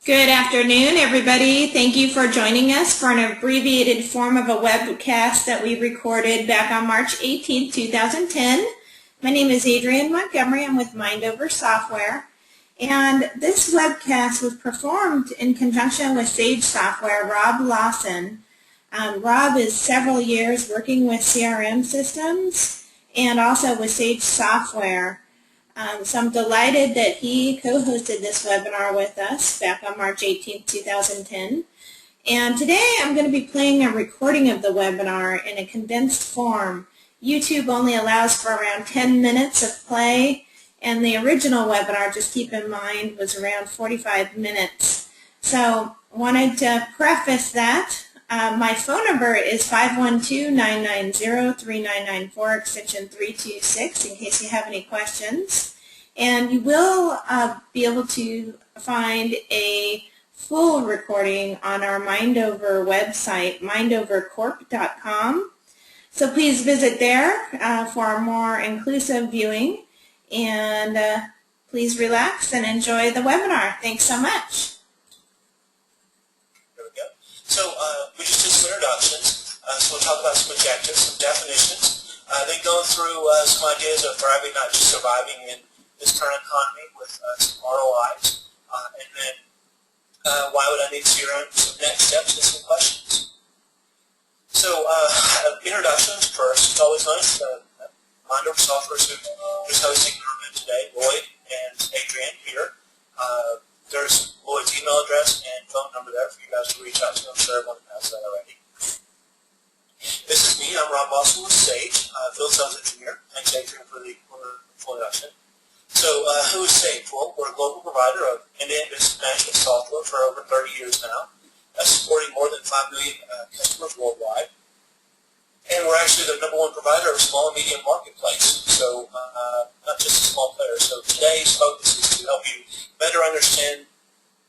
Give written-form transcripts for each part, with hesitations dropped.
Good afternoon, everybody. Thank you for joining us for an abbreviated form of a webcast that we recorded back on March 18, 2010. My name is Adrienne Montgomery. I'm with Mindover Software. And this webcast was performed in conjunction with Sage Software, Rob Lawson. Rob is several years working with CRM systems and also with Sage Software. So I'm delighted that he co-hosted this webinar with us back on March 18, 2010. And today I'm going to be playing a recording of the webinar in a condensed form. YouTube only allows for around 10 minutes of play, and the original webinar, just keep in mind, was around 45 minutes. So I wanted to preface that. My phone number is 512-990-3994, extension 326, in case you have any questions. And you will be able to find a full recording on our Mindover website, mindovercorp.com. So please visit there for a more inclusive viewing. And please relax and enjoy the webinar. Thanks so much. So we just did some introductions, so we'll talk about some objectives, some definitions, then go through some ideas of thriving, not just surviving in this current economy with some ROIs, and then why would I need CRM, some next steps, and some questions. So introductions first. It's always nice. Mindover Software is hosting our event today, Lloyd and Adrienne here. There's Lloyd's email address and phone number there for you guys to reach out to. I'm sure everyone has that already. This is me. I'm Rob Lawson with Sage, field sales engineer. Thanks, Adrienne, for the full introduction. So who is Sage? Well, we're a global provider of end-to-end business management software for over 30 years now, supporting more than 5 million customers worldwide. And we're actually the #1 provider of small and medium marketplace, so not just a small player. So today's focus is to help you better understand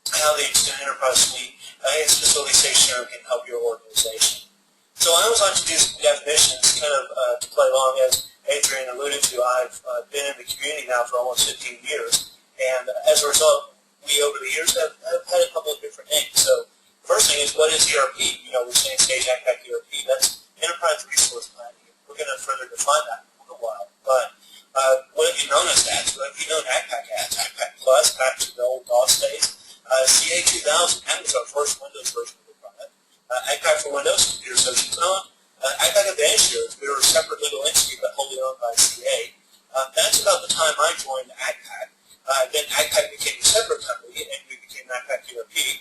how the extended enterprise suite and specifically SageCRM can help your organization. So I always like to do some definitions kind of to play along. As Adrienne alluded to, I've been in the community now for almost 15 years, and as a result, we over the years have had a couple of different names. So first thing is, what is ERP? You know, we're saying Sage Accpac ERP. That's Enterprise Resource Planning. We're going to further define that in a little while. But what have you known us as? What have you known Accpac as? Accpac Plus, back to the old DOS days. CA 2000, that was our first Windows version of the product. Accpac for Windows, Computer Associates owned. Accpac Advanced years, we were a separate legal entity but wholly owned by CA. That's about the time I joined Accpac. Then Accpac became a separate company, and we became Accpac ERP.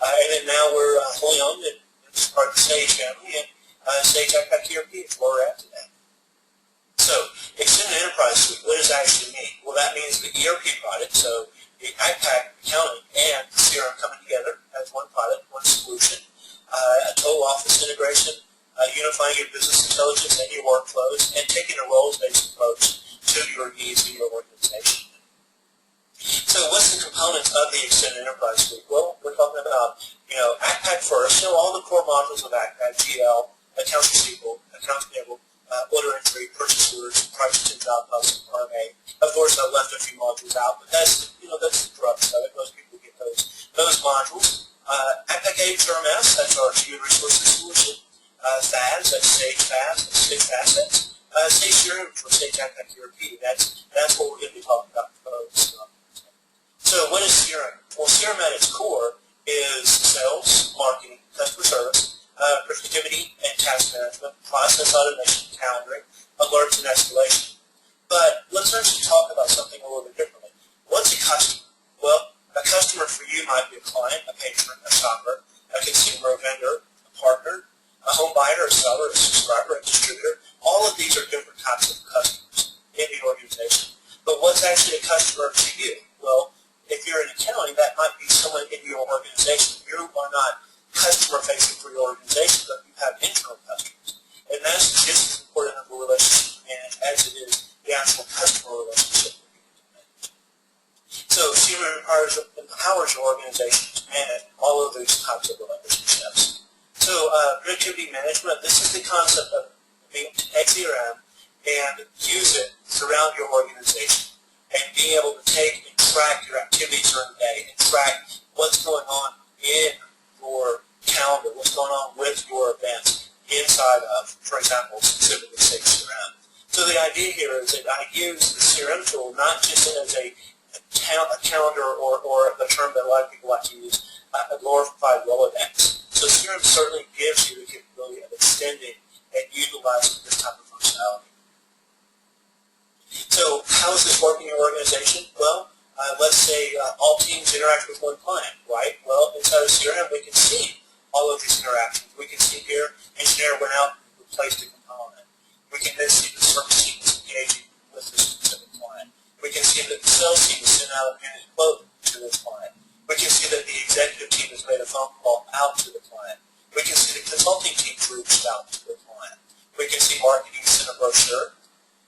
And then now we're wholly owned and it's part of the Sage family. And Sage Accpac ERP is where we're at today. So, Extended Enterprise Suite, what does that actually mean? Well, that means the ERP product, so the Accpac accounting and CRM coming together as one product, one solution, a total office integration, unifying your business intelligence and your workflows, and taking a roles-based approach to your needs in your organization. So what's the components of the Extended Enterprise Suite? Well, we're talking about, Accpac first, all the core modules of Accpac, GL, accounts receivable, accounts payable, order entry, purchase orders, prices and job posting, RMA. Of course, I left a few modules out, but that's the crux of it. Most people get those modules. Accpac HRMS, that's our human resources solution. FAS, that's Sage FAS, that's Sage Assets. SageCRM for Sage Accpac ERP. That's what we're going to be talking about for those. So what is CRM? Well, CRM at its core is sales, marketing, customer service, productivity and task management, process automation, calendaring, alerts, and escalation. But let's actually talk about something a little bit differently. What's a customer? Well, a customer for you might be a client, a patron, a shopper, a consumer, a vendor, a partner, a home buyer, a seller, a subscriber, a distributor. All of these are different types of customers in the organization. But what's actually a customer to you? Well, if you're in accounting, that might be someone in your organization. You are not customer-facing for your organization, but you have internal customers. And that's just as important of a relationship to manage as it is the actual customer relationship that you need to manage. So CRM empowers your organization to manage all of those types of relationships. So productivity management, this is the concept of being able to take CRM and use it throughout your organization and being able to take and track your activities during the day and track what's going on in your calendar, what's going on with your events inside of, for example, specifically Sage CRM. So the idea here is that I use the CRM tool not just as a calendar or the term that a lot of people like to use, a glorified Rolodex. So CRM certainly gives you the capability of extending and utilizing this type of functionality. So how is this working in your organization? Well, let's say all teams interact with one client, right? Well, inside of CRM, we can see all of these interactions. We can see here, engineer went out and replaced a component. We can then see the service team is engaging with this specific client. We can see that the sales team is sent out a managed quote to this client. We can see that the executive team has made a phone call out to the client. We can see the consulting team's reached out to the client. We can see marketing sent a brochure.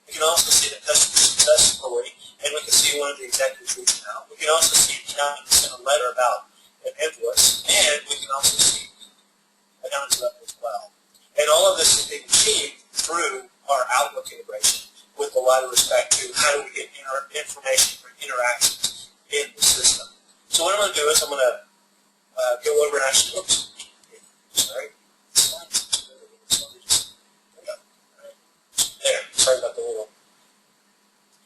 We can also see the customer success story, and we can see one of the executives reaching out. We can also see accounting sent a letter about an invoice, and we can also see accounting letter as well. And all of this is being achieved through our Outlook integration with a lot of respect to how do we get information for interactions in the system. So what I'm going to do is I'm going to go over and actually, oops, sorry, there, sorry about the little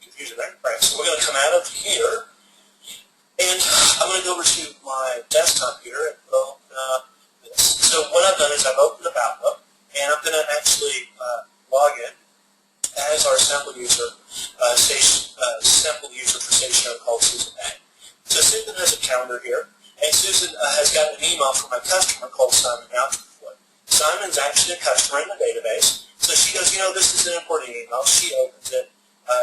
confusion there. All right, so we're going to come out of here, and I'm going to go over to my desktop here and open up this. So what I've done is I've opened up Outlook, and I'm going to actually log in as our sample user, sample user for SageCRM called Susan A. So Susan has a calendar here, and Susan has got an email from my customer called Simon Outfoot. Simon's actually a customer in the database, so she goes, you know, this is an important email. She opens it,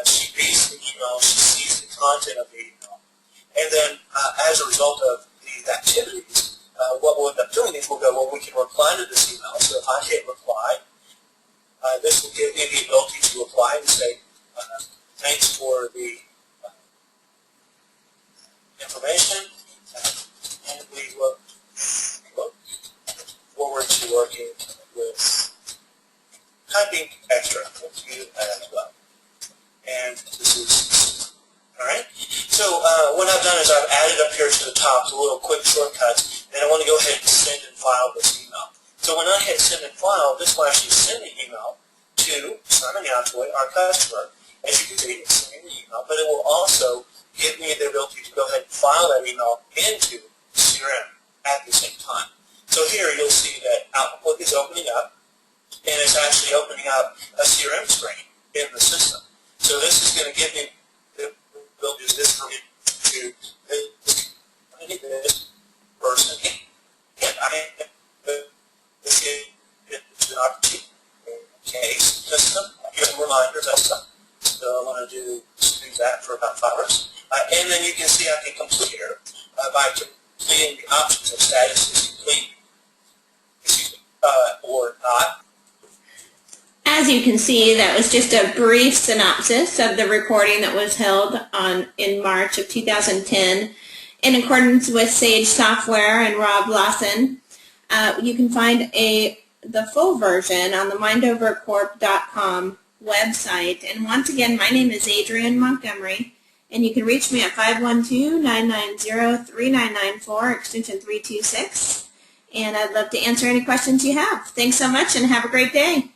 she reads the email, she sees the content of the email, and then as a result of these activities, what we'll end up doing is we'll go, well, we can reply to this email. So if I hit reply, this will give me the ability to reply and say, thanks for the information, and we look forward to working with typing extra with you as well. And this is, all right? So what I've done is I've added up here to the top the little quick shortcuts, and I want to go ahead and send and file this email. So when I hit send and file, this will actually send the email to Simon Outfoot, our customer. As you can see, it's sending the email, but it will also give me the ability to go ahead and file that email into CRM at the same time. So here you'll see that Outlook is opening up, and it's actually opening up a CRM screen in the system. So this is going to give me the ability to this for me to this person, and this is an opportunity case system. You have reminders and stuff. So I want to do that for about 5 hours. And then you can see I can complete here by completing the options of status is complete, or not. As you can see, that was just a brief synopsis of the recording that was held in March of 2010 in accordance with Sage Software and Rob Lawson. You can find the full version on the mindovercorp.com website. And once again, my name is Adrienne Montgomery, and you can reach me at 512-990-3994, extension 326. And I'd love to answer any questions you have. Thanks so much, and have a great day.